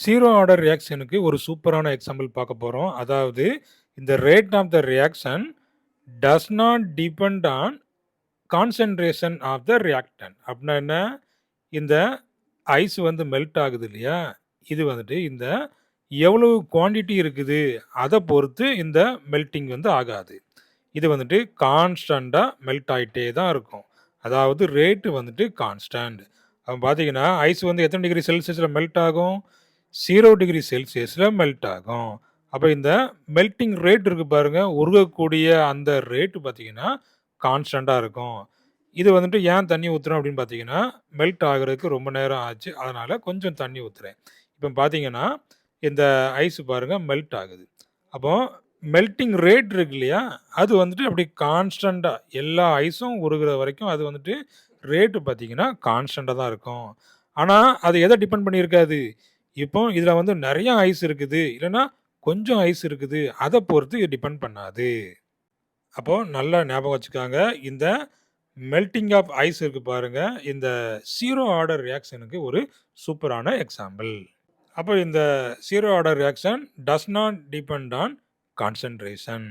Zero order ரியாக்ஷனுக்கு ஒரு சூப்பரான example பார்க்க போறோம். அதாவது இந்த rate of the reaction does not depend on concentration of the reactant. அப்படின்னா என்ன? இந்த ஐஸ் வந்து மெல்ட் ஆகுது இல்லையா? இது வந்துட்டு இந்த எவ்வளவு குவான்டிட்டி இருக்குது அதை பொறுத்து இந்த மெல்ட்டிங் வந்து ஆகாது. இது வந்துட்டு கான்ஸ்டண்டா மெல்ட் ஆயிட்டே தான் இருக்கும். அதாவது ரேட் வந்துட்டு கான்ஸ்டன்ட். அப்ப பார்த்தீங்கன்னா, ஐஸ் வந்து எத்தனை டிகிரி செல்சியஸ்ல மெல்ட் ஆகும்? 0 டிகிரி செல்சியஸ்ல மெல்ட் ஆகும். அப்ப இந்த மெல்ட்டிங் ரேட் இருக்கு பாருங்க, உருகக்கூடிய அந்த ரேட் பார்த்தீங்கன்னா, கான்ஸ்டன்ட்டா இருக்கும். இது வந்துட்டு ஏன் தண்ணி ஊத்துறோம் அப்படின்னு பார்த்தீங்கன்னா, மெல்ட் ஆகுறதுக்கு ரொம்ப நேரம் ஆச்சு. அதனால கொஞ்சம் தண்ணி ஊத்துறேன். இப்ப பார்த்தீங்கன்னா, இந்த ஐஸ் பாருங்க மெல்ட் ஆகுது. அப்போ மெல்ட்டிங் ரேட் இருக்கு இல்லையா? அது வந்துட்டு அப்படி கான்ஸ்டன்ட்டா எல்லா ஐஸும் உருகுற வரைக்கும் அது வந்துட்டு ரேட் பார்த்தீங்கன்னா, கான்ஸ்டன்ட்டா தான் இருக்கும். ஆனா, அது எத டிபெண்ட் பண்ணியிருக்காது? இப்போ இதுல வந்து நெறைய ஐஸ் இருக்குது. இல்லன்னா கொஞ்சம் ஐஸ் இருக்குது. அத பொறுத்து இது டிபெண்ட் பண்ணாது. அப்போ நல்லா ஞாபகம் வச்சுக்கங்க. இந்த மெல்ட்டிங் ஆஃப் ஐஸ் இருக்கு பாருங்க. இந்த 0 ஆர்டர் ரியாக்ஷனுக்கு ஒரு சூப்பரான எக்ஸாம்பிள். அப்போ இந்த 0 order reaction does not depend on concentration.